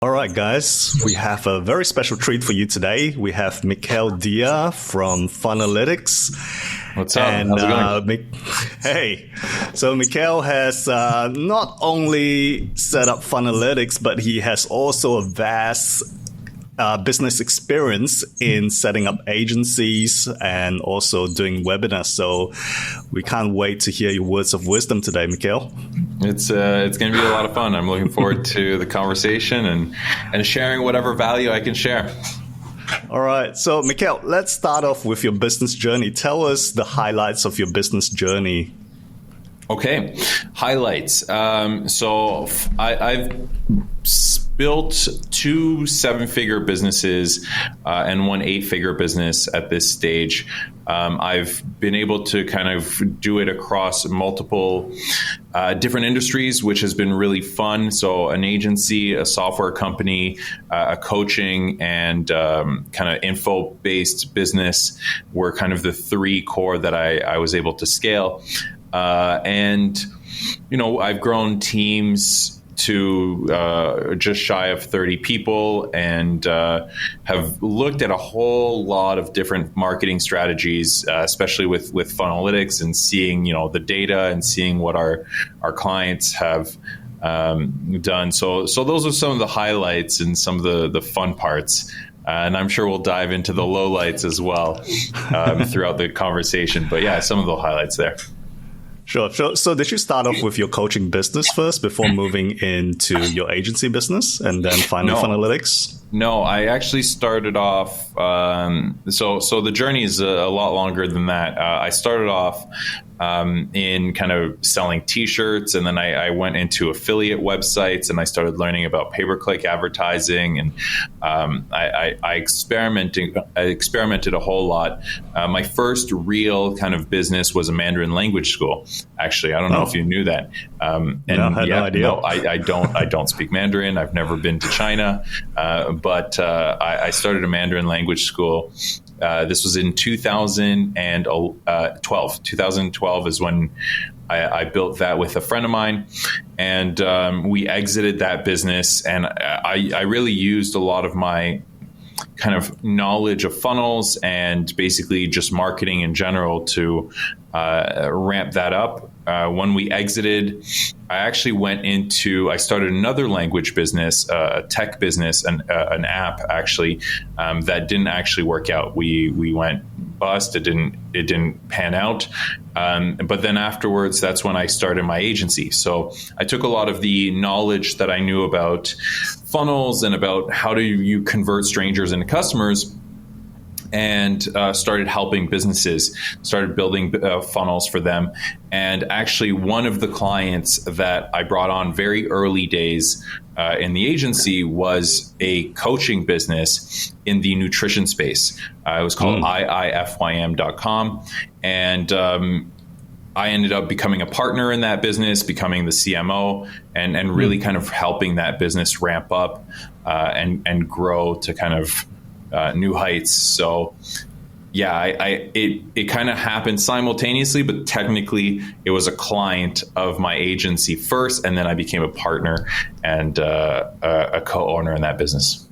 All right, guys, we have a very special treat for you today. We have Mikael Dia from Funnelytics. What's up? How's it going? Hey, so Mikael has not only set up Funnelytics, but he has also a vast business experience in setting up agencies and also doing webinars. So we can't wait to hear your words of wisdom today, Mikael. It's going to be a lot of fun. I'm looking forward to the conversation and sharing whatever value I can share. All right. So, Mikael, let's start off with your business journey. Tell us the highlights of your business journey. Okay. Highlights. I've built 2 7-figure businesses and 1 8-figure business at this stage. I've been able to kind of do it across multiple different industries, which has been really fun. So an agency, a software company, a coaching, and kind of info-based business were kind of the 3 core that I was able to scale. And, I've grown teams to just shy of 30 people and have looked at a whole lot of different marketing strategies, especially with Funnelytics and seeing, the data and seeing what our clients have done. So those are some of the highlights and some of the fun parts. And I'm sure we'll dive into the lowlights as well throughout the conversation. But yeah, some of the highlights there. Sure. So did you start off with your coaching business first before moving into your agency business and then finally Funnelytics? No, I actually started off. So the journey is a lot longer than that. I started off in kind of selling T-shirts, and then I went into affiliate websites, and I started learning about pay-per-click advertising, and I experimented a whole lot. My first real kind of business was a Mandarin language school. Actually, I don't know if you knew that. I had no idea. No, I don't speak Mandarin. I've never been to China, but I started a Mandarin language school. This was in 2012. 2012 is when I built that with a friend of mine, and we exited that business. And I really used a lot of my kind of knowledge of funnels and basically just marketing in general to ramp that up. When we exited, I started another language business, a tech business, an app actually, that didn't actually work out. We went bust. It didn't pan out. But then afterwards, that's when I started my agency. So I took a lot of the knowledge that I knew about funnels and about how do you convert strangers into customers, and started helping businesses, started building funnels for them. And actually, one of the clients that I brought on very early days in the agency was a coaching business in the nutrition space. It was called iifym.com. And I ended up becoming a partner in that business, becoming the CMO, and really kind of helping that business ramp up and grow to kind of new heights. So yeah, it kind of happened simultaneously, but technically it was a client of my agency first, and then I became a partner and a co-owner in that business.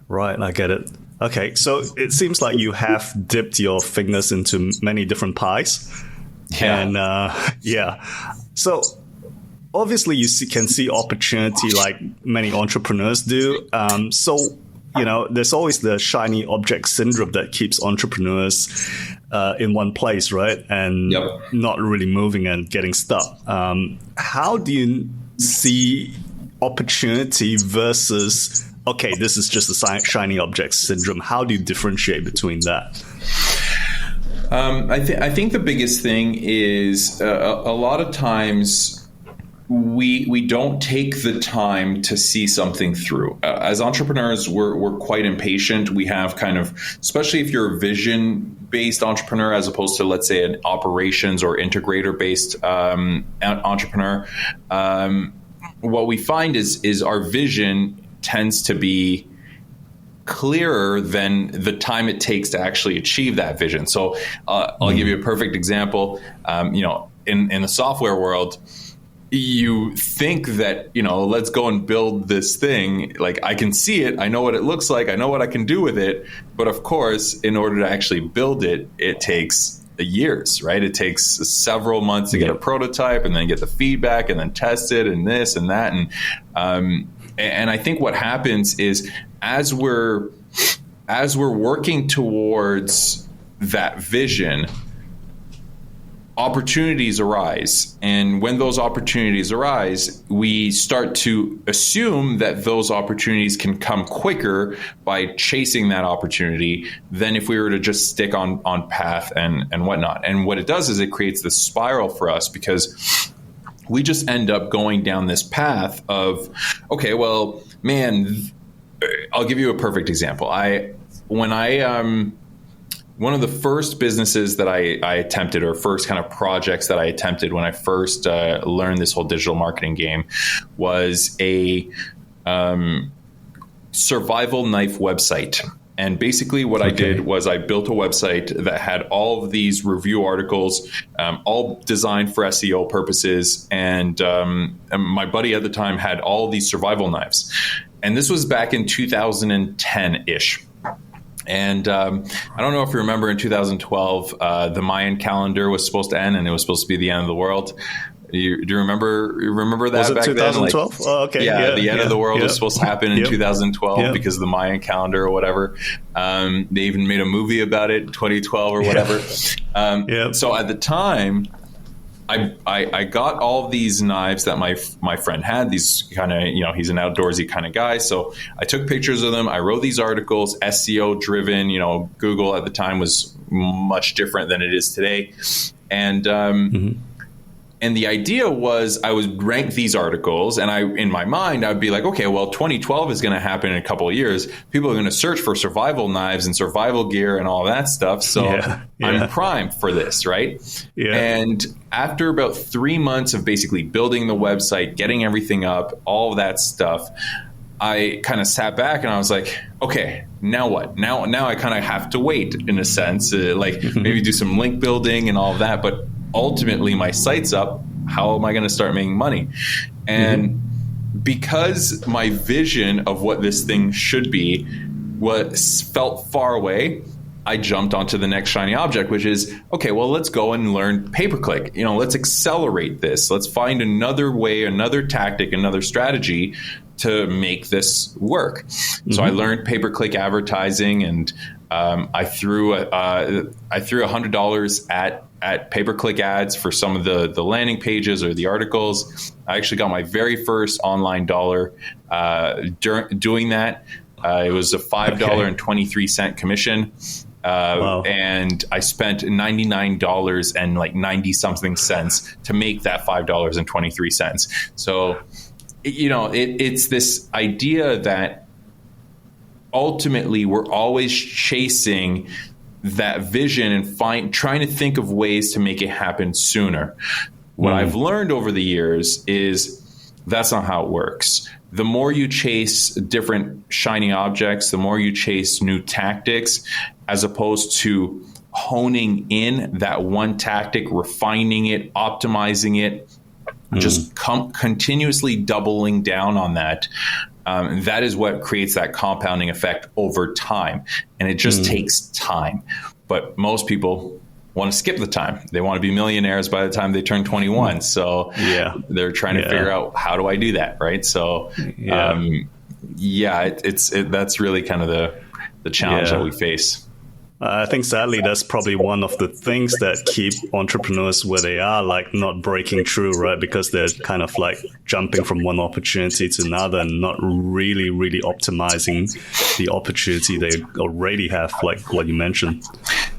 Right, I get it. Okay, so it seems like you have dipped your fingers into many different pies. Yeah. And so obviously you can see opportunity like many entrepreneurs do. There's always the shiny object syndrome that keeps entrepreneurs in one place, right? And not really moving and getting stuck. How do you see opportunity versus, okay, this is just a shiny object syndrome? How do you differentiate between that? I think the biggest thing is a lot of times we don't take the time to see something through. As entrepreneurs, we're quite impatient. We have kind of, especially if you're a vision-based entrepreneur as opposed to, let's say, an operations or integrator-based entrepreneur, what we find is our vision tends to be clearer than the time it takes to actually achieve that vision. So I'll give you a perfect example. In the software world, you think that, let's go and build this thing. Like, I can see it. I know what it looks like. I know what I can do with it. But of course, in order to actually build it, it takes years, right? It takes several months to get a prototype and then get the feedback and then test it and this and that. And I think what happens is as we're working towards that vision, opportunities arise. And when those opportunities arise, we start to assume that those opportunities can come quicker by chasing that opportunity than if we were to just stick on path and whatnot. And what it does is it creates this spiral for us, because we just end up going down this path of, okay, well, man, I'll give you a perfect example. One of the first businesses that I attempted, or first kind of projects that I attempted when I first learned this whole digital marketing game, was a survival knife website. And basically what I did was I built a website that had all of these review articles, all designed for SEO purposes. And my buddy at the time had all of these survival knives. And this was back in 2010-ish. And I don't know if you remember, in 2012, the Mayan calendar was supposed to end, and it was supposed to be the end of the world. Do you remember that? Was it back 2012? then? Oh, okay. Yeah, the end of the world was supposed to happen in 2012 because of the Mayan calendar or whatever. They even made a movie about it, 2012 or whatever. So at the time, I got all of these knives that my friend had, these kind of, he's an outdoorsy kind of guy. So I took pictures of them. I wrote these articles, SEO driven, Google at the time was much different than it is today. And, and the idea was I would rank these articles, and in my mind, I'd be like, okay, well, 2012 is going to happen in a couple of years. People are going to search for survival knives and survival gear and all that stuff. So I'm primed for this, right? Yeah. And after about 3 months of basically building the website, getting everything up, all of that stuff, I kind of sat back and I was like, okay, now what? Now I kind of have to wait, in a sense, maybe do some link building and all of that. But ultimately, my site's up. How am I going to start making money? And because my vision of what this thing should be felt far away, I jumped onto the next shiny object, which is, okay, well, let's go and learn pay-per-click. Let's accelerate this. Let's find another way, another tactic, another strategy to make this work. So I learned pay-per-click advertising, and I threw $100 at pay-per-click ads for some of the landing pages or the articles. I actually got my very first online dollar doing that. It was a $5.23 commission. And I spent $99 and 90 something cents to make that $5.23. So, it's this idea that ultimately we're always chasing that vision and trying to think of ways to make it happen sooner. What I've learned over the years is that's not how it works. The more you chase different shiny objects, the more you chase new tactics, as opposed to honing in that one tactic, refining it, optimizing it, just continuously doubling down on that. That is what creates that compounding effect over time. And it just takes time. But most people want to skip the time. They want to be millionaires by the time they turn 21. So they're trying to figure out, how do I do that? Right. So, that's really kind of the challenge that we face. I think sadly that's probably one of the things that keep entrepreneurs where they are, not breaking through, right? Because they're kind of jumping from one opportunity to another and not really, really optimizing the opportunity they already have, like what you mentioned.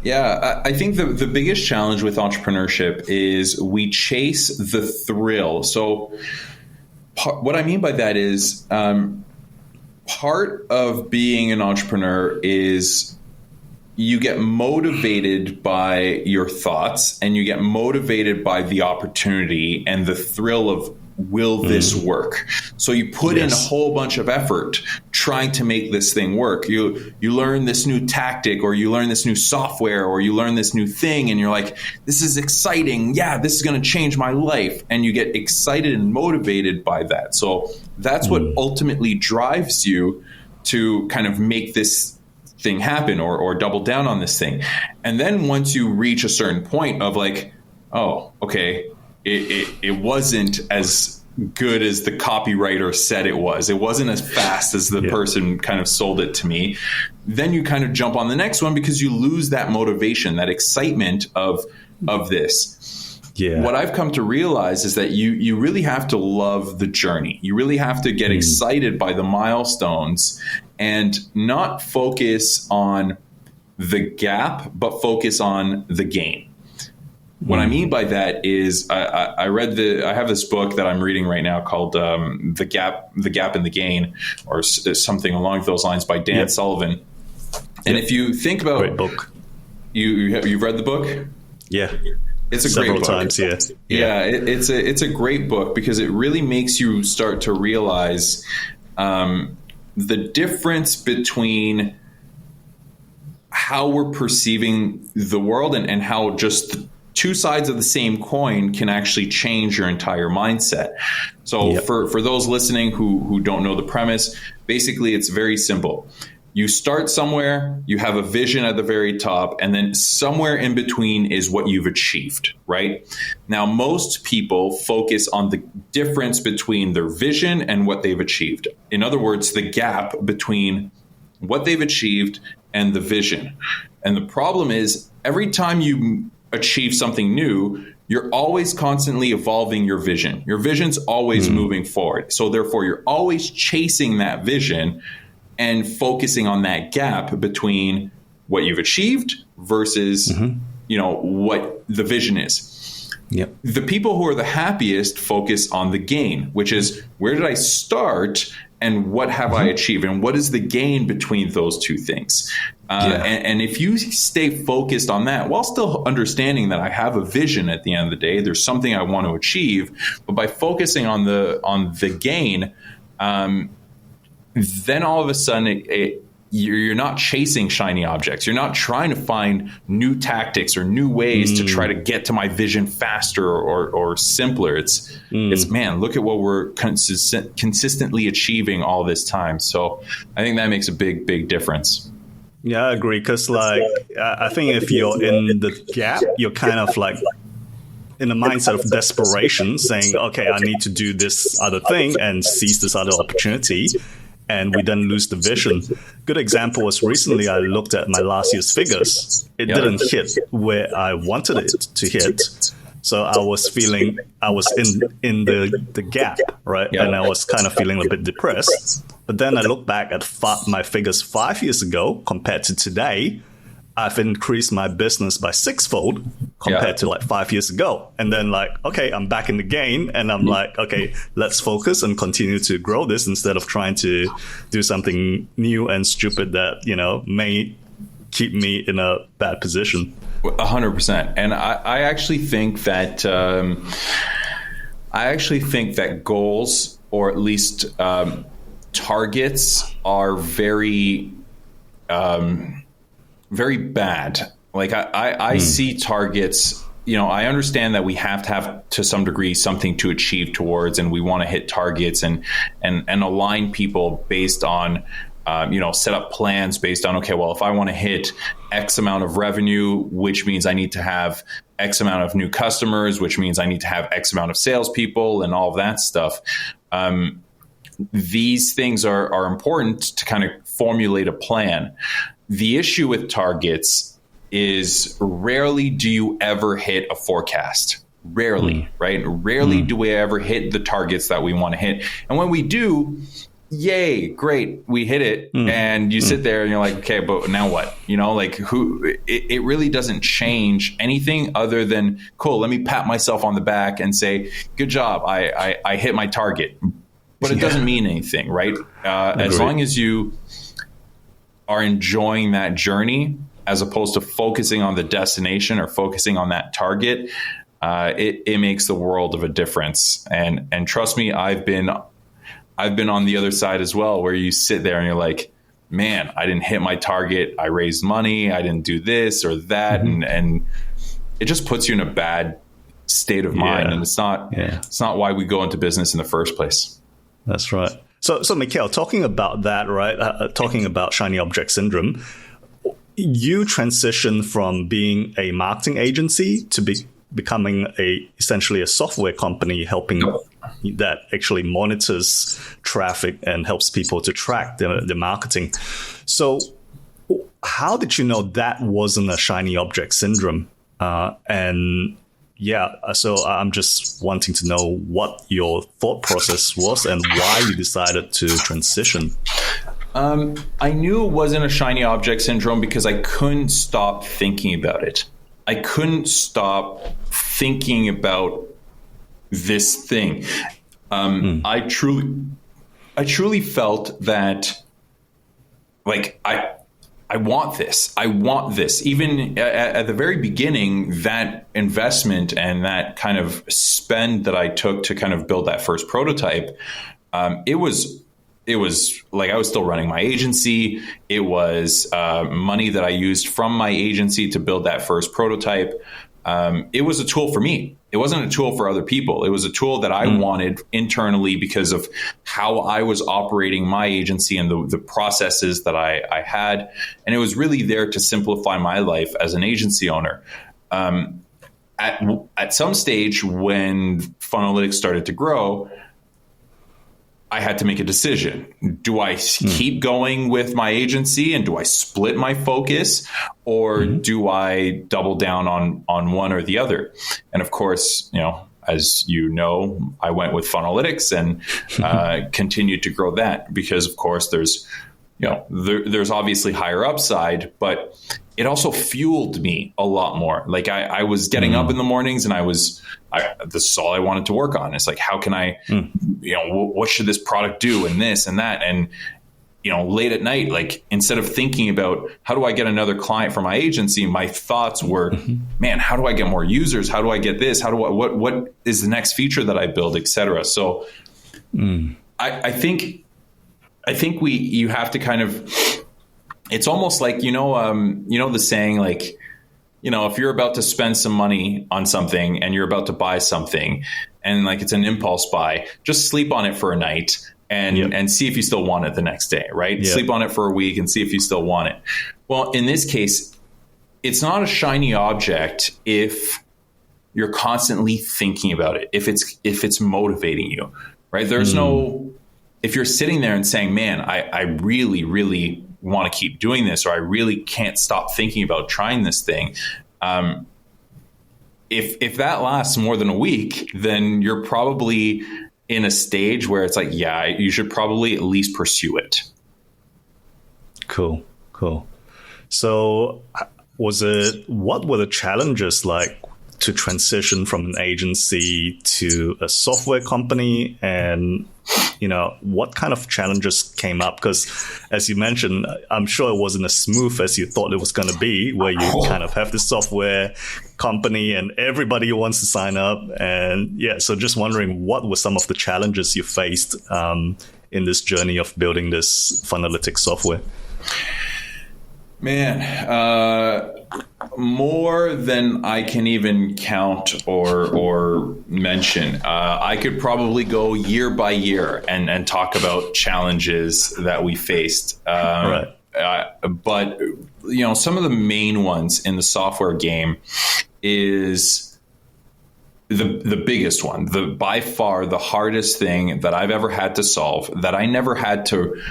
Yeah, I think the biggest challenge with entrepreneurship is we chase the thrill. So what I mean by that is part of being an entrepreneur is you get motivated by your thoughts, and you get motivated by the opportunity and the thrill will this work? So you put in a whole bunch of effort trying to make this thing work. You learn this new tactic, or you learn this new software, or you learn this new thing, and you're like, this is exciting. Yeah, this is going to change my life. And you get excited and motivated by that. So that's what ultimately drives you to kind of make this thing happen, or double down on this thing. And then once you reach a certain point of like, oh, okay, it wasn't as good as the copywriter said it was. It wasn't as fast as the person kind of sold it to me. Then you kind of jump on the next one because you lose that motivation, that excitement of this. Yeah. What I've come to realize is that you really have to love the journey. You really have to get excited by the milestones and not focus on the gap, but focus on the gain. What I mean by that is I have this book that I'm reading right now called The Gap and the Gain, or something along those lines, by Dan Sullivan. And if you think about, great book. You've read the book? Yeah. It's a Several great book. times, yeah. It's a great book because it really makes you start to realize the difference between how we're perceiving the world and how just two sides of the same coin can actually change your entire mindset. So for those listening who don't know the premise, basically it's very simple. You start somewhere, you have a vision at the very top, and then somewhere in between is what you've achieved, right? Now, most people focus on the difference between their vision and what they've achieved. In other words, the gap between what they've achieved and the vision. And the problem is every time you achieve something new, you're always constantly evolving your vision. Your vision's always moving forward. So therefore, you're always chasing that vision and focusing on that gap between what you've achieved versus, what the vision is. Yep. The people who are the happiest focus on the gain, which is where did I start and what have I achieved, and what is the gain between those two things? And if you stay focused on that while still understanding that I have a vision at the end of the day, there's something I want to achieve, but by focusing on the gain, then all of a sudden you're not chasing shiny objects. You're not trying to find new tactics or new ways to try to get to my vision faster or simpler. It's man, look at what we're consistently achieving all this time. So I think that makes a big, big difference. Yeah, I agree. Because I think if you're in the gap, you're kind of like in a mindset of desperation, saying, okay, I need to do this other thing and seize this other opportunity. And we then lose the vision. Good example was recently I looked at my last year's figures. It didn't hit where I wanted it to hit. So I was feeling I was in the gap, right? Yeah. And I was kind of feeling a bit depressed. But then I look back at my figures 5 years ago compared to today. I've increased my business by sixfold compared to 5 years ago. And then okay, I'm back in the game, and I'm like, okay, let's focus and continue to grow this instead of trying to do something new and stupid that, may keep me in a bad position. 100%. And I actually think that, goals, or at least targets, are very, very bad. I see targets, I understand that we have to have to some degree something to achieve towards, and we want to hit targets and align people based on, set up plans based on, okay, well, if I want to hit X amount of revenue, which means I need to have X amount of new customers, which means I need to have X amount of salespeople and all of that stuff. These things are important to kind of formulate a plan. The issue with targets is rarely do you ever hit a forecast. Rarely, right? Rarely do we ever hit the targets that we want to hit. And when we do, yay, great, we hit it. And you sit there and you're like, okay, but now what? It really doesn't change anything other than, cool, let me pat myself on the back and say, good job, I hit my target. But it doesn't mean anything, right? As long as you are enjoying that journey as opposed to focusing on the destination or focusing on that target, it makes the world of a difference. And trust me, I've been on the other side as well, where you sit there and you're like, man, I didn't hit my target. I raised money. I didn't do this or that. And it just puts you in a bad state of mind. And it's not why we go into business in the first place. That's right. So Mikael, talking about that, right? Talking about shiny object syndrome, you transitioned from being a marketing agency to becoming essentially a software company helping that actually monitors traffic and helps people to track the marketing. So how did you know that wasn't a shiny object syndrome? So I'm just wanting to know what your thought process was and why you decided to transition. I knew it wasn't a shiny object syndrome because I couldn't stop thinking about it. I couldn't stop thinking about this thing. I truly felt that, like, I want this. I want this. Even at the very beginning, that investment and that kind of spend that I took to kind of build that first prototype, it was like I was still running my agency. It was money that I used from my agency to build that first prototype. It was a tool for me. It wasn't a tool for other people. It was a tool that I wanted internally because of how I was operating my agency and the processes that I had. And it was really there to simplify my life as an agency owner. At some stage when Funnelytics started to grow, I had to make a decision. Do I keep going with my agency and do I split my focus, or do I double down on one or the other? And of course, as you know, I went with Funnelytics and continued to grow that because, of course, there's obviously higher upside, but it also fueled me a lot more. Like I was getting up in the mornings and this is all I wanted to work on. It's like, how can I, what should this product do and this and that? And, late at night, like instead of thinking about how do I get another client for my agency, my thoughts were, man, how do I get more users? How do I get this? What is the next feature that I build, et cetera? So I think you have to kind of, it's almost like, the saying, like, if you're about to spend some money on something and you're about to buy something and like it's an impulse buy, just sleep on it for a night and see if you still want it the next day, right? Yep. Sleep on it for a week and see if you still want it. Well, in this case, it's not a shiny object if you're constantly thinking about it, if it's motivating you, right? There's if you're sitting there and saying, man, I really, really want to keep doing this, or I really can't stop thinking about trying this thing. If that lasts more than a week, then you're probably in a stage where it's like, yeah, you should probably at least pursue it. Cool. So what were the challenges like to transition from an agency to a software company? And what kind of challenges came up? Because as you mentioned, I'm sure it wasn't as smooth as you thought it was going to be, where you kind of have this software company and everybody wants to sign up. And so just wondering, what were some of the challenges you faced in this journey of building this Funnelytics software? Man, more than I can even count or mention. I could probably go year by year and talk about challenges that we faced. Right. But some of the main ones in the software game is the biggest one, by far the hardest thing that I've ever had to solve, that I never had to.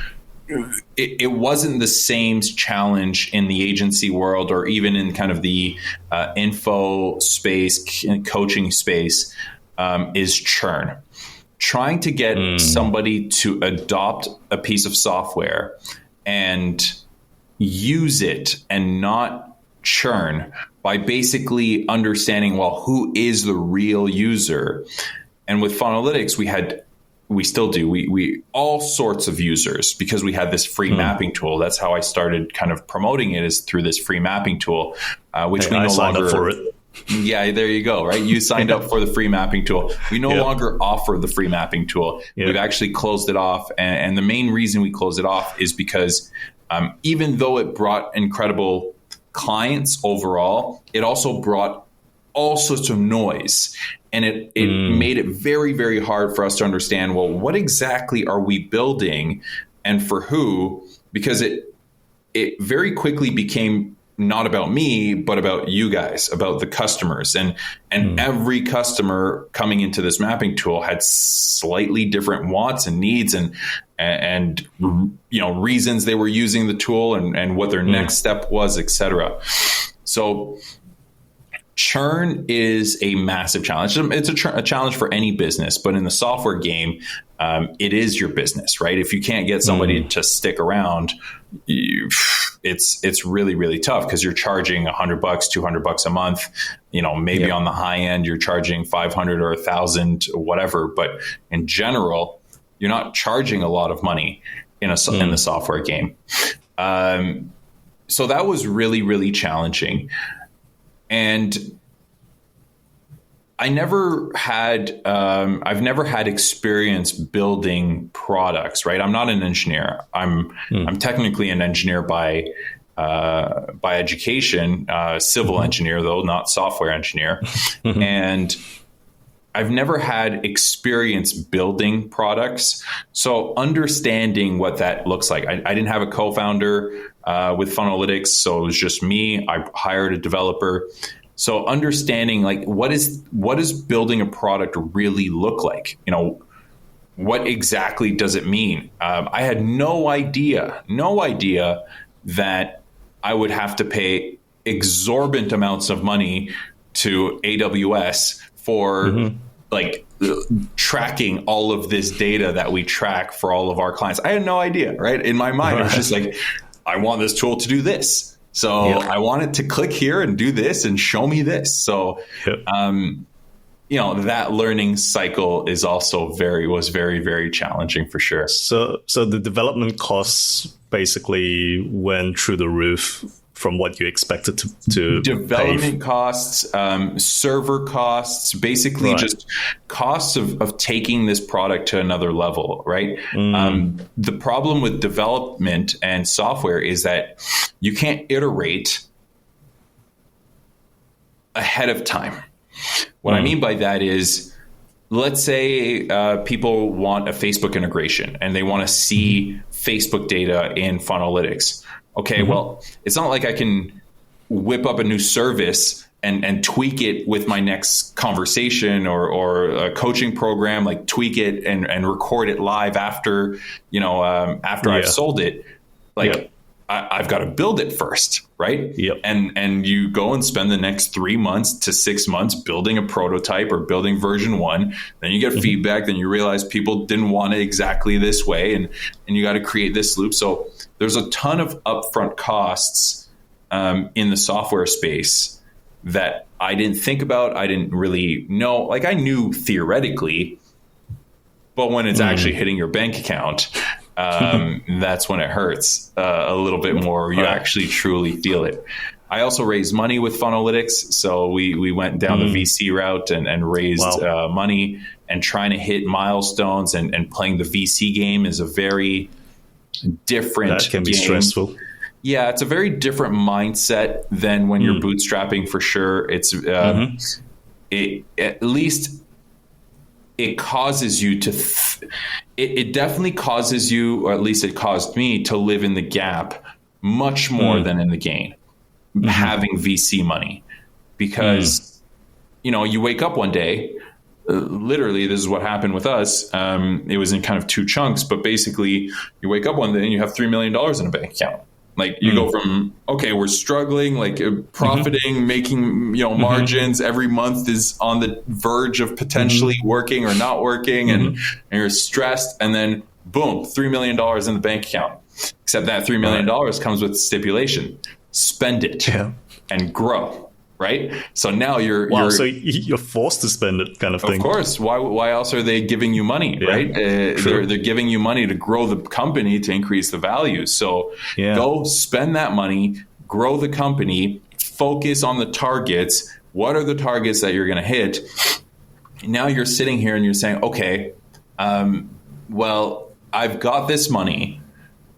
It wasn't the same challenge in the agency world or even in kind of the info space, coaching space, is churn. Trying to get somebody to adopt a piece of software and use it and not churn by basically understanding, well, who is the real user? And with Funnelytics, we still do. We all sorts of users because we had this free mapping tool. That's how I started kind of promoting it, is through this free mapping tool, which we no longer. Signed up for it. Yeah, there you go, right? You signed up for the free mapping tool. We no longer offer the free mapping tool. We've actually closed it off. And the main reason we closed it off is because even though it brought incredible clients overall, it also brought all sorts of noise. And it made it very, very hard for us to understand, well, what exactly are we building and for who? Because it very quickly became not about me, but about you guys, about the customers. And every customer coming into this mapping tool had slightly different wants and needs and reasons they were using the tool and what their next step was, etc. So churn is a massive challenge. It's a challenge for any business, but in the software game, it is your business, right? If you can't get somebody to stick around, it's really, really tough because you're charging $100, $200 a month. Maybe on the high end, you're charging 500 or 1,000, whatever. But in general, you're not charging a lot of money in the software game. So that was really, really challenging. And I've never had experience building products, right? I'm not an engineer. I'm technically an engineer by education, civil engineer though, not software engineer. And I've never had experience building products. So understanding what that looks like, I didn't have a co-founder with Funnelytics, so it was just me. I hired a developer. So understanding like what does building a product really look like? What exactly does it mean? I had no idea that I would have to pay exorbitant amounts of money to AWS for like tracking all of this data that we track for all of our clients. I had no idea, right? In my mind, it was just like, I want this tool to do this. So I want it to click here and do this and show me this. So, that learning cycle is also was very, very challenging for sure. So the development costs basically went through the roof from what you expected to development costs, server costs, basically just costs of taking this product to another level, right? The problem with development and software is that you can't iterate ahead of time. What I mean by that is, let's say people want a Facebook integration and they want to see Facebook data in Funnelytics. Okay, well, it's not like I can whip up a new service and tweak it with my next conversation or a coaching program, like tweak it and record it live after I've sold it. I've got to build it first, right? And you go and spend the next 3 months to 6 months building a prototype or building version 1. Then you get feedback. Then you realize people didn't want it exactly this way, and you got to create this loop. So there's a ton of upfront costs in the software space that I didn't think about. I didn't really know. Like I knew theoretically, but when it's actually hitting your bank account, that's when it hurts a little bit more. You actually truly feel it. I also raised money with Funnelytics. So we went down the VC route and raised money, and trying to hit milestones and playing the VC game is a very different That can be game. stressful. Yeah, it's a very different mindset than when you're bootstrapping for sure. It's at least it causes you to it definitely causes you, or at least it caused me, to live in the gap much more than in the gain, having VC money. Because you wake up one day, literally this is what happened with us. It was in kind of 2 chunks, but basically you wake up one day and you have $3 million in a bank account. Like you go from, okay, we're struggling, like profiting, making, margins every month is on the verge of potentially working or not working, and you're stressed. And then boom, $3 million in the bank account. Except that $3 million comes with stipulation: spend it and grow. Right. So now you're forced to spend it, kind of thing. Of course. Why else are they giving you money? Right. They're giving you money to grow the company, to increase the value. So go spend that money, grow the company, focus on the targets, What are the targets that you're going to hit? Now you're sitting here and you're saying, okay, well, I've got this money.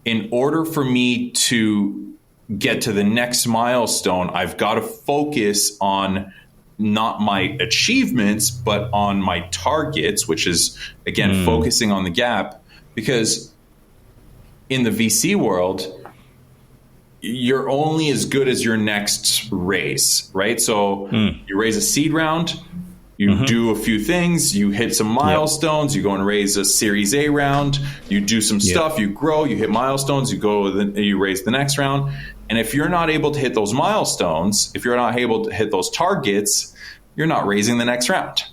In order for me to get to the next milestone, I've got to focus on not my achievements, but on my targets, which is, again, focusing on the gap. Because in the VC world, you're only as good as your next raise, right? So you raise a seed round, you do a few things, you hit some milestones, you go and raise a Series A round, you do some stuff, you grow, you hit milestones, you raise the next round. And if you're not able to hit those milestones, if you're not able to hit those targets, you're not raising the next round,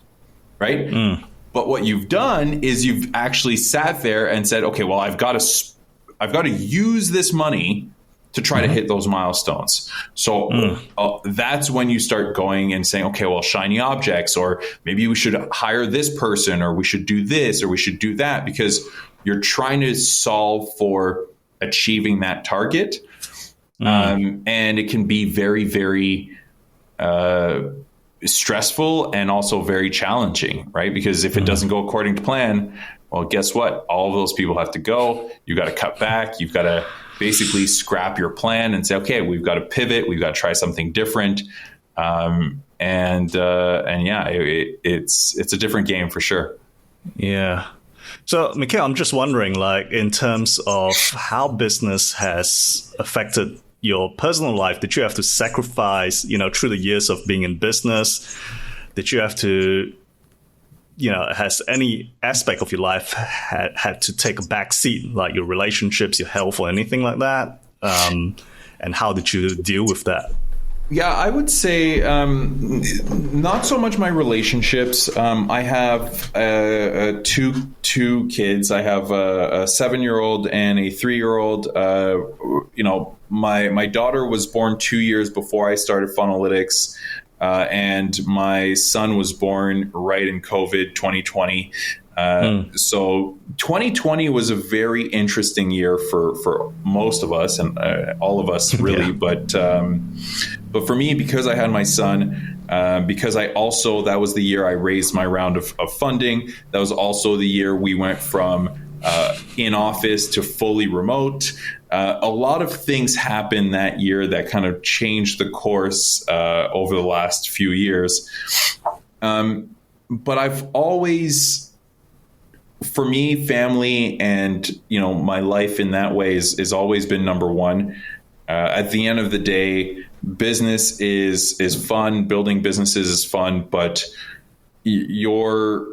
right? But what you've done is you've actually sat there and said, okay, well, I've got to use this money to try to hit those milestones. So that's when you start going and saying, okay, well, shiny objects, or maybe we should hire this person, or we should do this, or we should do that, because you're trying to solve for achieving that target. And it can be very, very stressful and also very challenging, right? Because if it doesn't go according to plan, well, guess what? All of those people have to go. You got to cut back. You've got to basically scrap your plan and say, okay, we've got to pivot. We've got to try something different. And yeah, it's a different game for sure. Yeah. So, Mikael, I'm just wondering, like, in terms of how business has affected your personal life, did you have to sacrifice, through the years of being in business? Did you have to, has any aspect of your life had to take a back seat, like your relationships, your health, or anything like that? And how did you deal with that? Yeah, I would say not so much my relationships. I have two kids. I have a 7-year-old and a 3-year-old. My daughter was born 2 years before I started Funnelytics, and my son was born right in COVID 2020. So 2020 was a very interesting year for most of us, and all of us really. Yeah. But for me, because I had my son, because that was the year I raised my round of funding. That was also the year we went from in office to fully remote. A lot of things happened that year that kind of changed the course over the last few years. But I've always, for me, family and my life in that way is always been number one. At the end of the day, business is fun. Building businesses is fun, but you're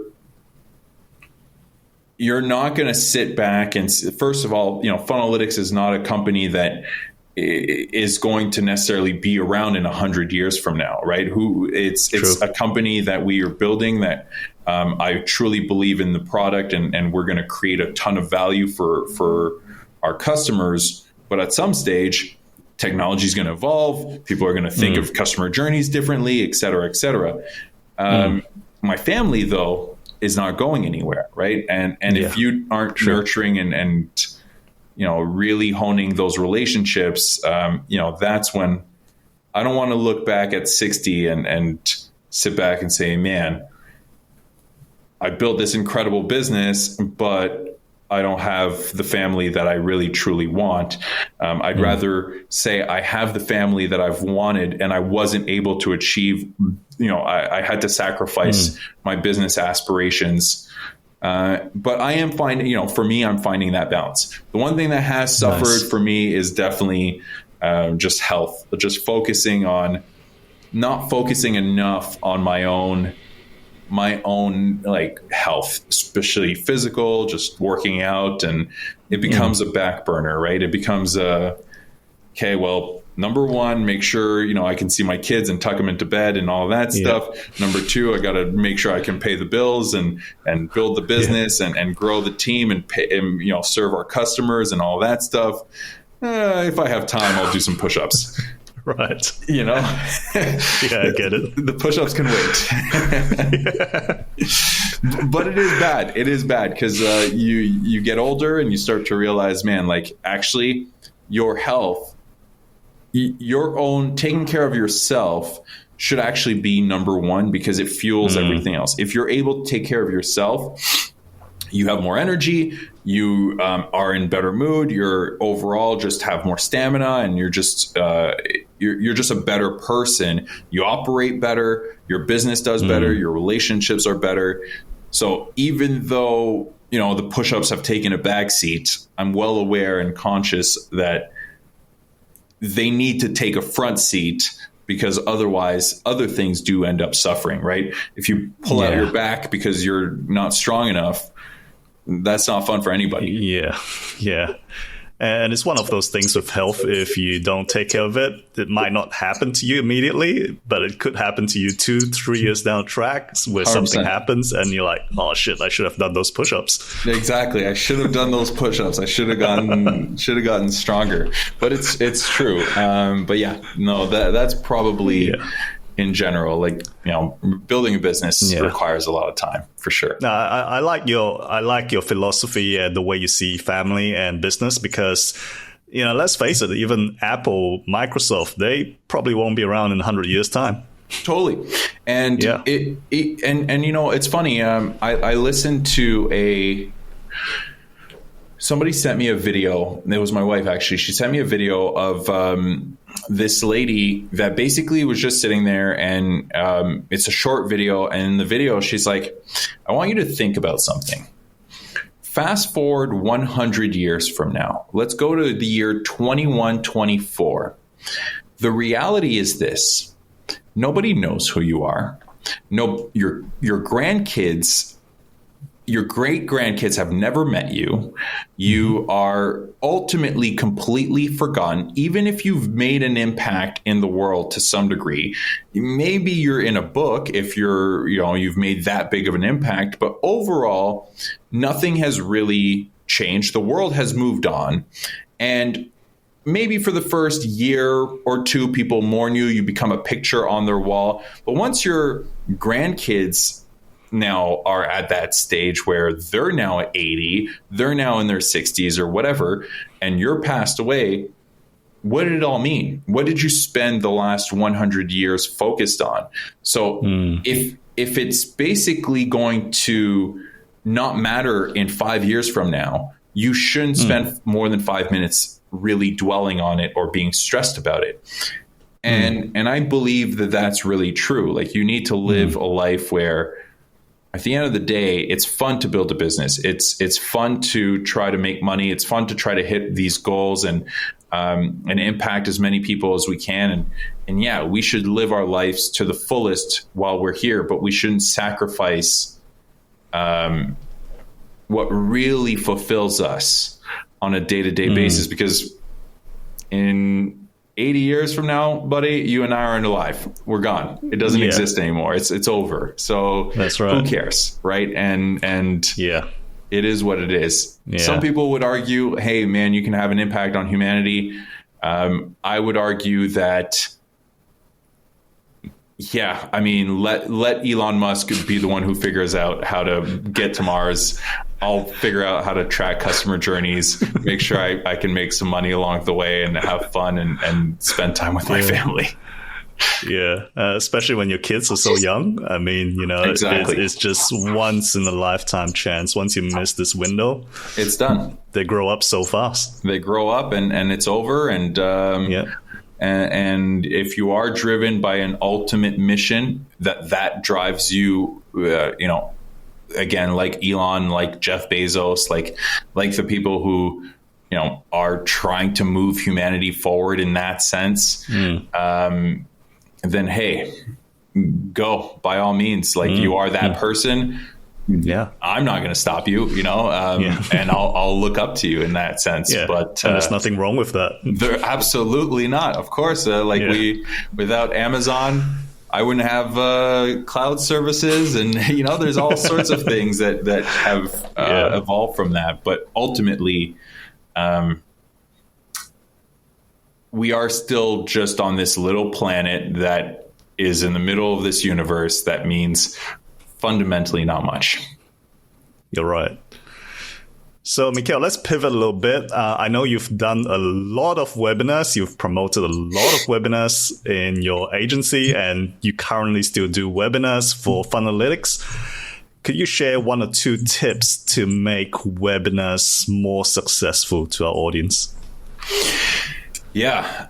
not going to sit back and, first of all, Funnelytics is not a company that is going to necessarily be around in 100 years from now, right? It's a company that we are building that I truly believe in the product, and we're going to create a ton of value for our customers. But at some stage, technology is going to evolve. People are going to think of customer journeys differently, et cetera, et cetera. My family, though, is not going anywhere, right? And if you aren't nurturing and really honing those relationships, that's when I don't want to look back at 60 and sit back and say, man, I built this incredible business, but I don't have the family that I really truly want. I'd rather say I have the family that I've wanted and I wasn't able to achieve. I had to sacrifice my business aspirations. But I am finding, for me, I'm finding that balance. The one thing that has suffered for me is definitely just health, just not focusing enough on my own like health, especially physical, just working out, and it becomes a back burner, right? It becomes okay, well, number one, make sure, I can see my kids and tuck them into bed and all that stuff. Number two, I got to make sure I can pay the bills and build the business and grow the team and pay, and, serve our customers and all that stuff. If I have time, I'll do some push-ups. Right. Yeah, I get it. The push-ups can wait. But it is bad. It is bad because you get older and you start to realize, man, like actually your health, your own taking care of yourself should actually be number one because it fuels everything else. If you're able to take care of yourself, you have more energy, you are in better mood, you're overall just have more stamina, and you're just a better person. You operate better, your business does better, your relationships are better. So even though, the push-ups have taken a backseat, I'm well aware and conscious that they need to take a front seat, because otherwise other things do end up suffering, right? If you pull out your back because you're not strong enough, that's not fun for anybody. Yeah. And it's one of those things with health. If you don't take care of it, it might not happen to you immediately, but it could happen to you 2-3 years down the track where 100%. Something happens and you're like, oh shit, I should have done those push-ups. Exactly. I should have done those push-ups. I should have gotten stronger, but it's true. But yeah, no, that's probably in general, like, building a business requires a lot of time, for sure. No, I like your philosophy and the way you see family and business, because, let's face it, even Apple, Microsoft, they probably won't be around in 100 years' time. Totally. And it's funny. I listened to somebody sent me a video. It was my wife, actually. She sent me a video of this lady that basically was just sitting there, and it's a short video. And in the video, she's like, I want you to think about something. Fast forward 100 years from now. Let's go to the year 2124. The reality is this. Nobody knows who you are. No, your grandkids, your great-grandkids have never met you. You are ultimately completely forgotten, even if you've made an impact in the world to some degree. Maybe you're in a book if you've made that big of an impact, but overall, nothing has really changed. The world has moved on. And maybe for the first year or two, people mourn you. You become a picture on their wall. But once your grandkids now are at that stage where they're now at 80, they're now in their 60s or whatever, and you're passed away, what did it all mean? What did you spend the last 100 years focused on? So if it's basically going to not matter in 5 years from now, you shouldn't spend more than 5 minutes really dwelling on it or being stressed about it. And I believe that that's really true. Like, you need to live a life where, at the end of the day, it's fun to build a business. It's fun to try to make money. It's fun to try to hit these goals and impact as many people as we can. And yeah, we should live our lives to the fullest while we're here, but we shouldn't sacrifice what really fulfills us on a day-to-day basis, because in 80 years from now, buddy, you and I aren't alive. We're gone. It doesn't exist anymore. It's over. So that's right. Who cares, right? And it is what it is. Yeah. Some people would argue, hey, man, you can have an impact on humanity. I would argue that, let Elon Musk be the one who figures out how to get to Mars. I'll figure out how to track customer journeys, make sure I can make some money along the way and have fun and spend time with my family. Yeah, especially when your kids are so young. I mean, exactly. It's just once in a lifetime chance. Once you miss this window, it's done. They grow up so fast. They grow up and it's over. And and if you are driven by an ultimate mission that drives you, again, like Elon, like Jeff Bezos, like the people who, are trying to move humanity forward in that sense, then, hey, go by all means. Like, you are that person. Yeah, I'm not going to stop you, and I'll look up to you in that sense. Yeah. But and there's nothing wrong with that. There absolutely not. Of course, without Amazon, I wouldn't have cloud services, and there's all sorts of things that have evolved from that. But ultimately, we are still just on this little planet that is in the middle of this universe. That means fundamentally not much. You're right. So, Mikael, let's pivot a little bit. I know you've done a lot of webinars. You've promoted a lot of webinars in your agency, and you currently still do webinars for Funnelytics. Could you share 1 or 2 tips to make webinars more successful to our audience? Yeah.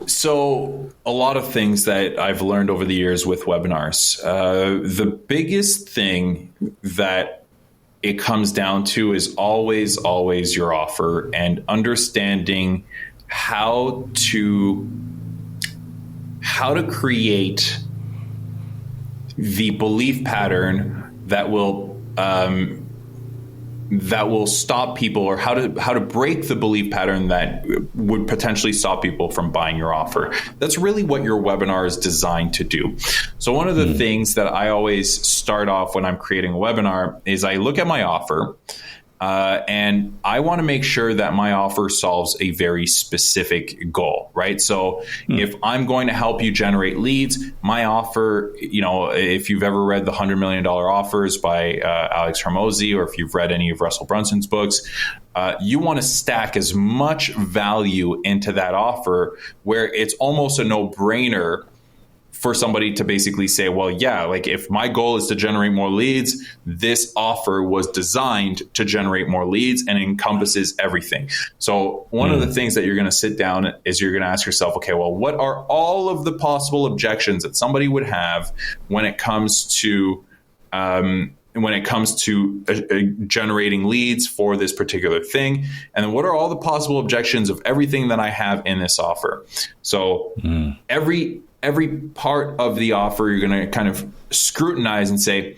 So a lot of things that I've learned over the years with webinars. The biggest thing that it comes down to is always your offer and understanding how to create the belief pattern that will stop people, or how to break the belief pattern that would potentially stop people from buying your offer. That's really what your webinar is designed to do. So one of the things that I always start off when I'm creating a webinar is I look at my offer, and I want to make sure that my offer solves a very specific goal, right? So if I'm going to help you generate leads, my offer, if you've ever read the $100 Million Offers by Alex Hormozi, or if you've read any of Russell Brunson's books, you want to stack as much value into that offer where it's almost a no-brainer for somebody to basically say, well, yeah, like if my goal is to generate more leads, this offer was designed to generate more leads and encompasses everything. So one of the things that you're going to sit down is you're going to ask yourself, okay, well, what are all of the possible objections that somebody would have when it comes to generating leads for this particular thing? And then what are all the possible objections of everything that I have in this offer? So every part of the offer, you're going to kind of scrutinize and say,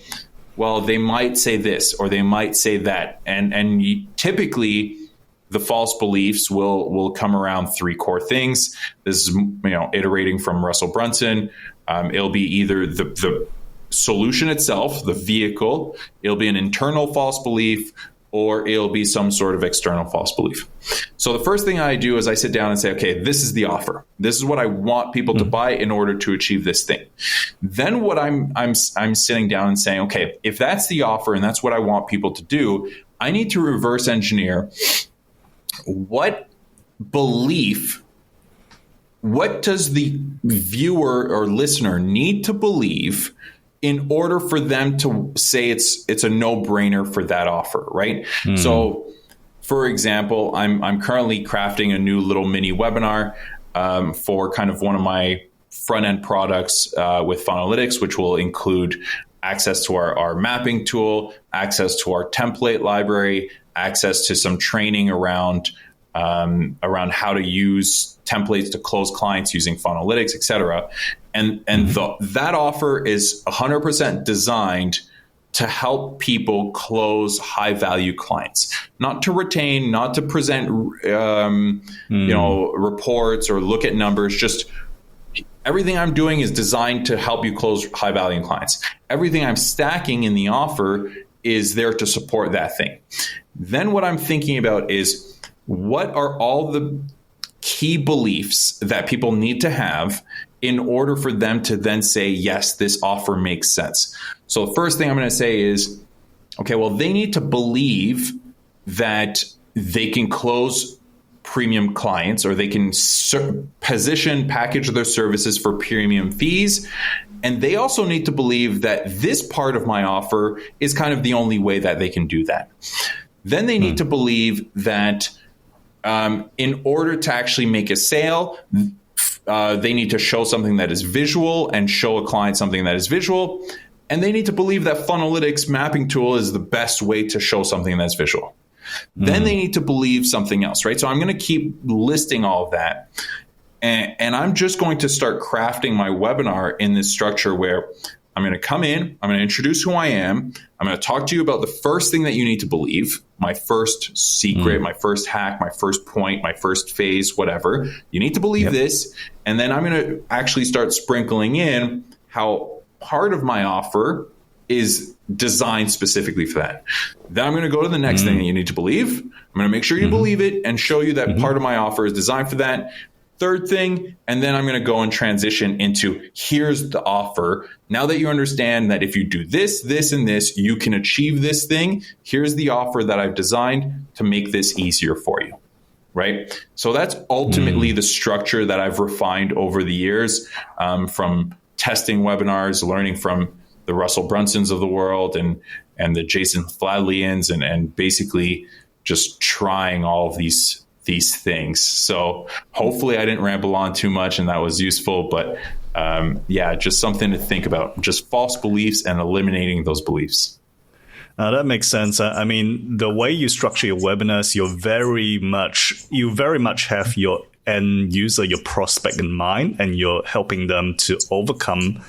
well, they might say this or they might say that. And typically the false beliefs will come around 3 core things. This is, iterating from Russell Brunson. It'll be either the solution itself, the vehicle, it'll be an internal false belief, or it'll be some sort of external false belief. So the first thing I do is I sit down and say, okay, this is the offer. This is what I want people to buy in order to achieve this thing. Then what I'm sitting down and saying, okay, if that's the offer and that's what I want people to do, I need to reverse engineer what does the viewer or listener need to believe in order for them to say it's a no-brainer for that offer, right? So, for example, I'm currently crafting a new little mini webinar for kind of one of my front-end products with Funnelytics, which will include access to our mapping tool, access to our template library, access to some training around how to use templates to close clients using Funnelytics, et cetera. And that offer is 100% designed to help people close high value clients, not to retain, not to present, reports or look at numbers. Just everything I'm doing is designed to help you close high value clients. Everything I'm stacking in the offer is there to support that thing. Then what I'm thinking about is, what are all the key beliefs that people need to have in order for them to then say, yes, this offer makes sense? So the first thing I'm going to say is, okay, well, they need to believe that they can close premium clients, or they can package their services for premium fees. And they also need to believe that this part of my offer is kind of the only way that they can do that. Then they need to believe that in order to actually make a sale, they need to show something that is visual and show a client something that is visual. And they need to believe that Funnelytics mapping tool is the best way to show something that's visual. Then they need to believe something else, right? So I'm going to keep listing all of that. And I'm just going to start crafting my webinar in this structure where I'm going to come in, I'm going to introduce who I am, I'm going to talk to you about the first thing that you need to believe, my first secret, my first hack, my first point, my first phase, whatever. You need to believe this. And then I'm going to actually start sprinkling in how part of my offer is designed specifically for that. Then I'm going to go to the next thing that you need to believe. I'm going to make sure you believe it and show you that part of my offer is designed for that. third thing, and then I'm going to go and transition into here's the offer. Now that you understand that if you do this, this, and this, you can achieve this thing, here's the offer that I've designed to make this easier for you, right? So that's ultimately the structure that I've refined over the years, from testing webinars, learning from the Russell Brunsons of the world and the Jason Fladlians, and basically just trying all of these things. So hopefully I didn't ramble on too much and that was useful, but just something to think about, just false beliefs and eliminating those beliefs. That makes sense. I mean, the way you structure your webinars, you very much have your end user, your prospect in mind, and you're helping them to overcome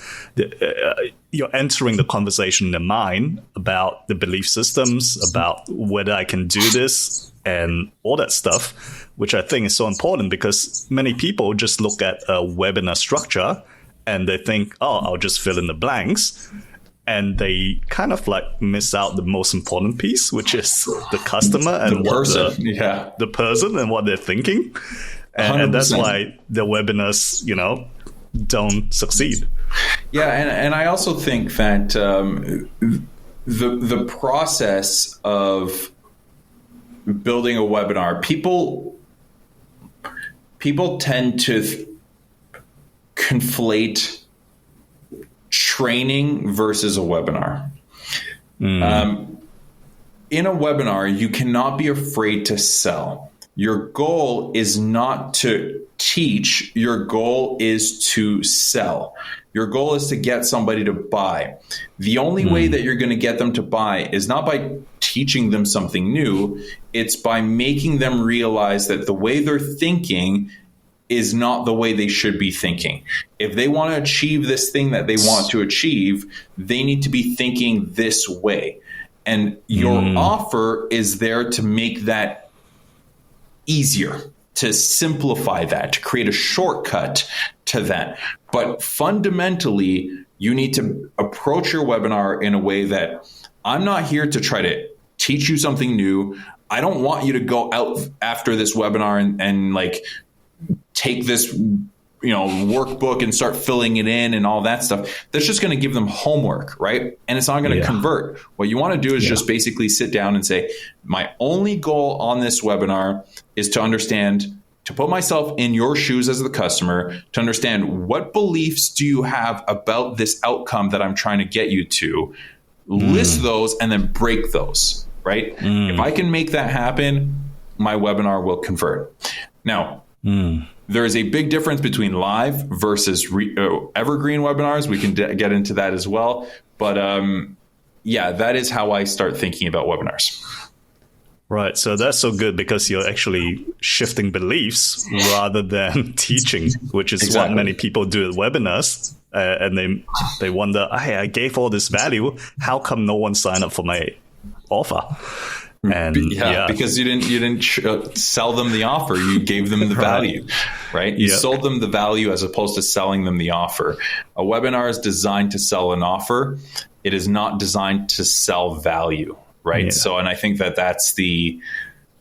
you're entering the conversation in their mind about the belief systems, about whether I can do this and all that stuff, which I think is so important because many people just look at a webinar structure and they think, oh, I'll just fill in the blanks. And they kind of like miss out the most important piece, which is the customer and the person and what they're thinking. And that's why the webinars, don't succeed. Yeah, and I also think that the process of building a webinar, people tend to conflate training versus a webinar. In a webinar, you cannot be afraid to sell. Your goal is not to teach. Your goal is to sell. Your goal is to get somebody to buy. The only way that you're going to get them to buy is not by teaching them something new. It's by making them realize that the way they're thinking is not the way they should be thinking. If they want to achieve this thing that they want to achieve, they need to be thinking this way. And your offer is there to make that easier, to simplify that, to create a shortcut to that. But fundamentally, you need to approach your webinar in a way that I'm not here to try to teach you something new. I don't want you to go out after this webinar and like take this workbook and start filling it in and all that stuff. That's just going to give them homework, right? And it's not going to convert. What you want to do is just basically sit down and say, my only goal on this webinar is to understand, to put myself in your shoes as the customer, to understand what beliefs do you have about this outcome that I'm trying to get you to, list those and then break those, right? If I can make that happen, my webinar will convert. Now, there is a big difference between live versus evergreen webinars. We can get into that as well. But that is how I start thinking about webinars. Right. So that's so good because you're actually shifting beliefs rather than teaching, which is what many people do at webinars. And they wonder, hey, I gave all this value. How come no one signed up for my offer? And because you didn't sell them the offer, you gave them the value, right? You sold them the value as opposed to selling them the offer. A webinar is designed to sell an offer. It is not designed to sell value, right? Yeah. So, and I think that that's the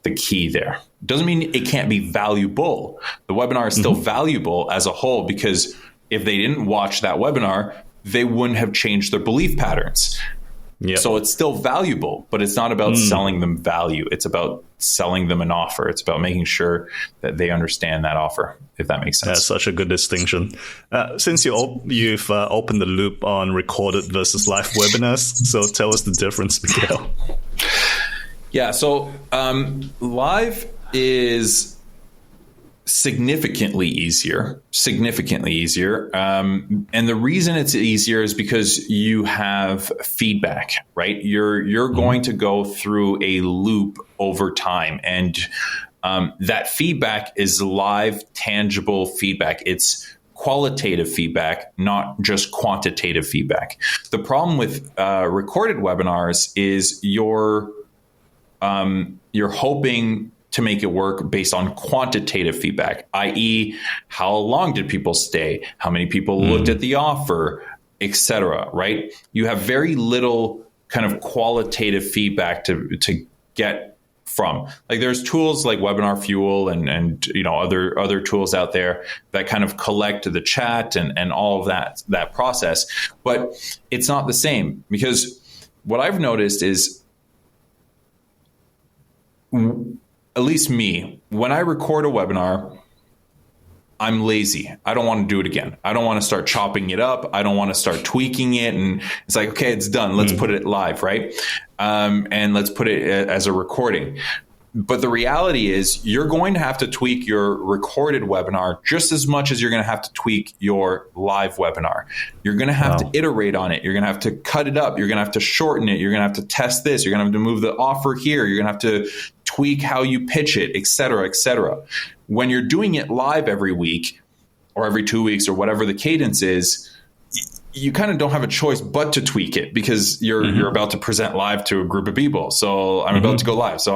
key there. Doesn't mean it can't be valuable. The webinar is still valuable as a whole because if they didn't watch that webinar, they wouldn't have changed their belief patterns. Yep. So it's still valuable, but it's not about selling them value. It's about selling them an offer. It's about making sure that they understand that offer, if that makes sense. That's such a good distinction. Since you've opened the loop on recorded versus live webinars, so tell us the difference, Mikael. Yeah, so live is significantly easier. And the reason it's easier is because you have feedback, right? You're going to go through a loop over time. And that feedback is live, tangible feedback. It's qualitative feedback, not just quantitative feedback. The problem with recorded webinars is you're hoping to make it work based on quantitative feedback, i.e., how long did people stay? How many people looked at the offer, etc., right? You have very little kind of qualitative feedback to get from. Like there's tools like Webinar Fuel and you know other tools out there that kind of collect the chat and all of that process, but it's not the same, because what I've noticed is, at least me, when I record a webinar, I'm lazy. I don't want to do it again. I don't want to start chopping it up. I don't want to start tweaking it. And it's like, okay, it's done. Let's put it live, right? And let's put it as a recording. But the reality is you're going to have to tweak your recorded webinar just as much as you're going to have to tweak your live webinar. You're going to have to iterate on it. You're going to have to cut it up. You're going to have to shorten it. You're going to have to test this. You're going to have to move the offer here. You're going to have to tweak how you pitch it, et cetera, et cetera. When you're doing it live every week or every 2 weeks or whatever the cadence is, you kind of don't have a choice but to tweak it, because you're about to present live to a group of people. So I'm about to go live. So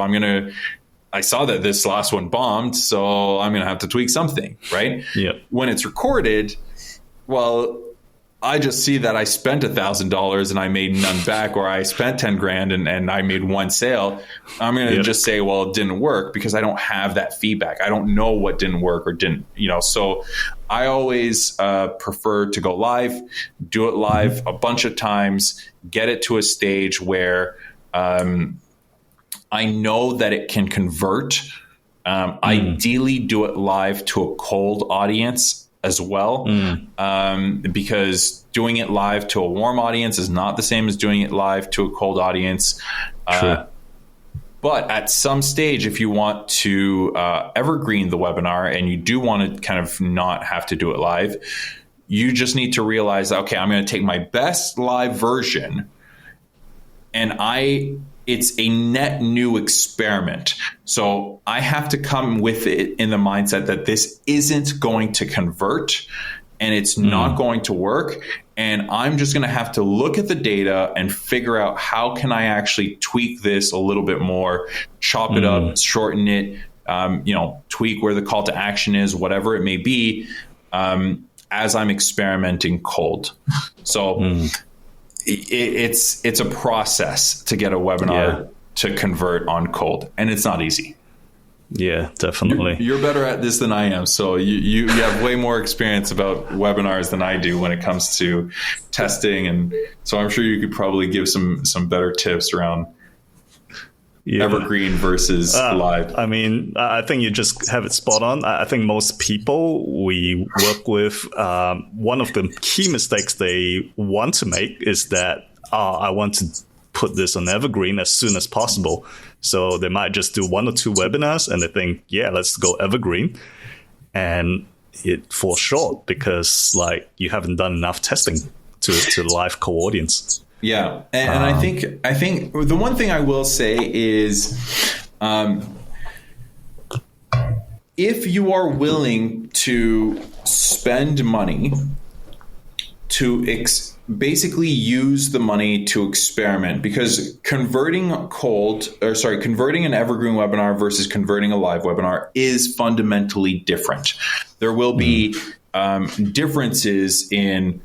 I saw that this last one bombed, so I'm going to have to tweak something, right? Yeah. When it's recorded, well, I just see that I spent $1,000 and I made none back, or I spent 10 grand and I made one sale. I'm going to just say, well, it didn't work, because I don't have that feedback. I don't know what didn't work or didn't, so I always prefer to go live, do it live a bunch of times, get it to a stage where I know that it can convert. Ideally, do it live to a cold audience as well, because doing it live to a warm audience is not the same as doing it live to a cold audience. But at some stage, if you want to evergreen the webinar and you do want to kind of not have to do it live, you just need to realize that, okay, I'm going to take my best live version, and it's a net new experiment. So I have to come with it in the mindset that this isn't going to convert and it's not going to work. And I'm just going to have to look at the data and figure out how can I actually tweak this a little bit more, chop it up, shorten it, tweak where the call to action is, whatever it may be, as I'm experimenting cold. So it's a process to get a webinar to convert on cold, and it's not easy. Yeah, definitely. You're better at this than I am, so you have way more experience about webinars than I do when it comes to testing, and so I'm sure you could probably give some better tips around evergreen versus live. I mean, I think you just have it spot on. I think most people we work with, one of the key mistakes they want to make is that I want to put this on evergreen as soon as possible. So they might just do 1 or 2 webinars and they think, let's go evergreen. And it falls short because you haven't done enough testing to the live co-audience. Yeah. And I think the one thing I will say is, if you are willing to spend money to basically use the money to experiment, because converting an evergreen webinar versus converting a live webinar is fundamentally different. There will be differences in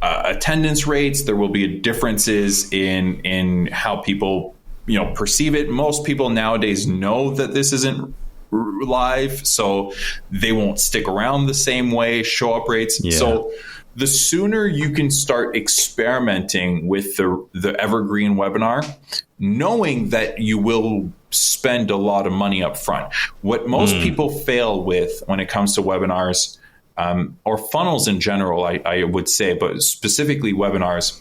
attendance rates. There will be differences in how people perceive it. Most people nowadays know that this isn't live, so they won't stick around the same way. Show up rates. So the sooner you can start experimenting with the evergreen webinar, knowing that you will spend a lot of money up front. What most people fail with when it comes to webinars, or funnels in general, I would say, but specifically webinars,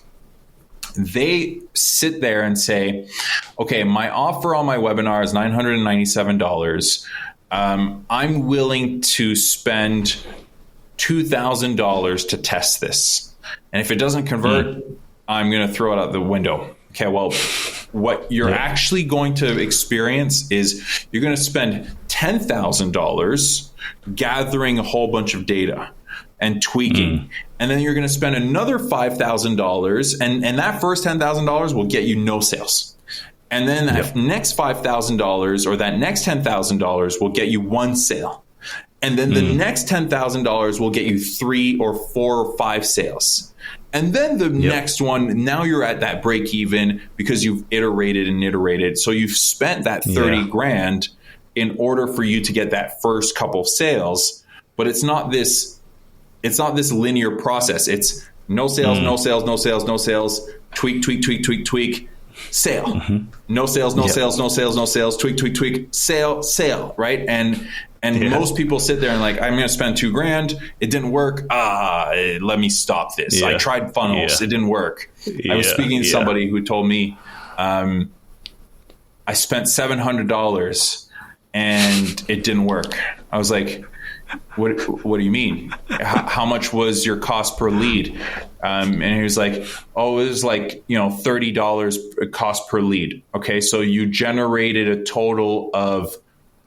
they sit there and say, okay, my offer on my webinar is $997. I'm willing to spend $2,000 to test this. And if it doesn't convert, I'm going to throw it out the window. Okay, well, what you're actually going to experience is you're going to spend $10,000 gathering a whole bunch of data and tweaking. And then you're going to spend another $5,000, and that first $10,000 will get you no sales. And then that next $5,000 or that next $10,000 will get you one sale. And then the next $10,000 will get you 3 or 4 or 5 sales. And then the next one, now you're at that break even because you've iterated and iterated. So you've spent that 30 grand in order for you to get that first couple of sales. But it's not this linear process. It's no sales, no sales, no sales, no sales, tweak, tweak, tweak, tweak, tweak, sale. No sales, no sales, no sales, no sales, tweak, tweak, tweak, sale, sale, right? And most people sit there and like, I'm going to spend $2,000. It didn't work. Let me stop this. I tried funnels. It didn't work. I was speaking to somebody who told me, I spent $700 and it didn't work. I was like, what do you mean? How much was your cost per lead? And he was like, oh, it was like, $30 cost per lead. Okay. So you generated a total of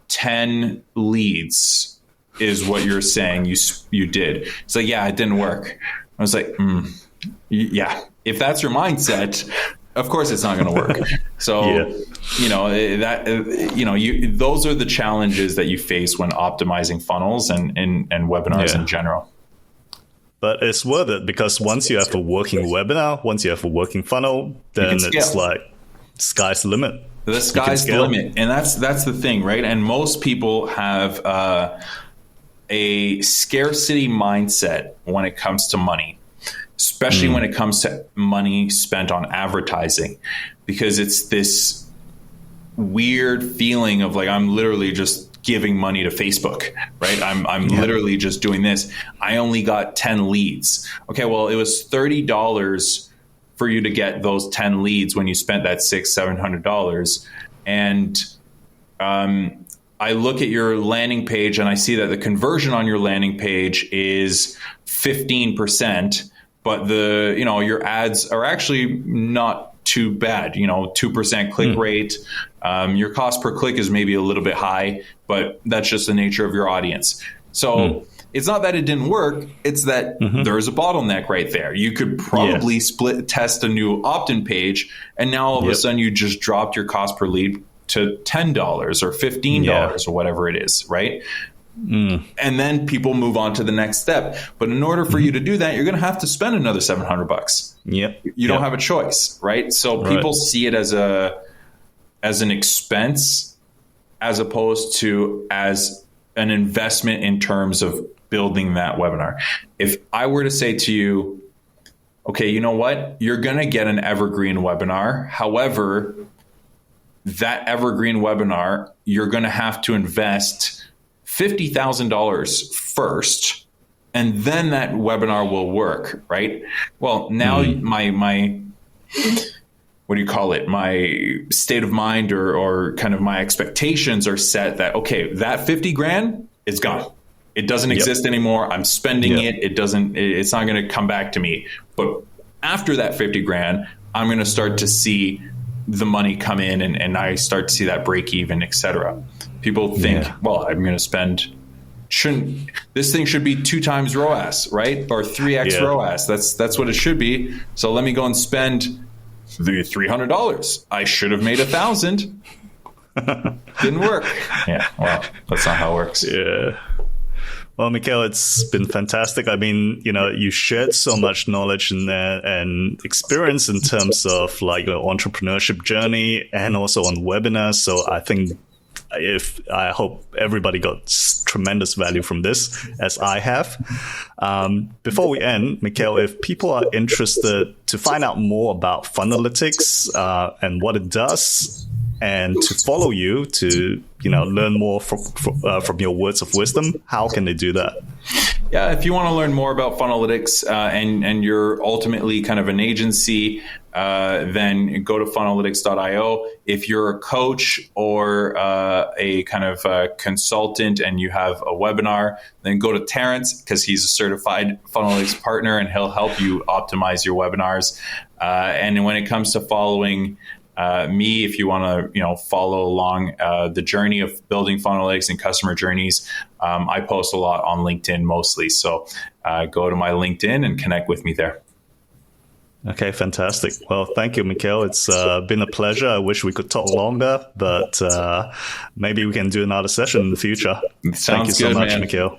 10 leads is what you're saying you did. It's like, yeah, it didn't work. I was like, yeah, if that's your mindset, of course it's not going to work. So, those are the challenges that you face when optimizing funnels and webinars in general. But it's worth it because once you have a working webinar, once you have a working funnel, then it's like sky's the limit. The sky's the limit. And that's the thing, right? And most people have a scarcity mindset when it comes to money, especially when it comes to money spent on advertising, because it's this weird feeling of like, I'm literally just giving money to Facebook, right? I'm literally just doing this. I only got 10 leads. Okay, well, it was $30 for you to get those 10 leads when you spent that $600-700. And I look at your landing page and I see that the conversion on your landing page is 15%, but your ads are actually not too bad. 2% click rate. Your cost per click is maybe a little bit high, but that's just the nature of your audience. So it's not that it didn't work. It's that there's a bottleneck right there. You could probably test a new opt-in page, and now all of a sudden you just dropped your cost per lead to $10 or $15 or whatever it is, right? And then people move on to the next step. But in order for you to do that, you're going to have to spend another $700. You don't have a choice, right? So people see it as an expense as opposed to as an investment in terms of building that webinar. If I were to say to you, okay, you know what? You're going to get an evergreen webinar. However, that evergreen webinar, you're going to have to invest $50,000 first, and then that webinar will work, right? Well, now my what do you call it? My state of mind or kind of my expectations are set that, okay, that 50 grand is gone. It doesn't exist anymore. I'm spending it. It's not going to come back to me. But after that 50 grand, I'm going to start to see the money come in and I start to see that break even, et cetera. People think, well, I'm going to spend, this thing should be 2 times ROAS, right? Or 3x ROAS. That's what it should be. So let me go and spend the $300. I should have made 1,000. Didn't work. Yeah, well, that's not how it works. Yeah. Well, Mikael, it's been fantastic. I mean, you shared so much knowledge and experience in terms of like your entrepreneurship journey and also on webinars. So I think I hope everybody got tremendous value from this, as I have. Before we end, Mikael, if people are interested to find out more about Funnelytics and what it does, and to follow you to learn more from your words of wisdom, how can they do that? Yeah, if you want to learn more about Funnelytics and you're ultimately kind of an agency, then go to Funnelytics.io. If you're a coach or a kind of consultant and you have a webinar, then go to Terrence because he's a certified Funnelytics partner and he'll help you optimize your webinars. And when it comes to following me, if you want to, follow along the journey of building Funnelytics and customer journeys, I post a lot on LinkedIn mostly. So go to my LinkedIn and connect with me there. Okay, fantastic. Well, thank you, Mikael. It's been a pleasure. I wish we could talk longer, but maybe we can do another session in the future. Sounds Thank you so good, much, man. Mikael.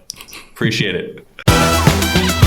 Appreciate it.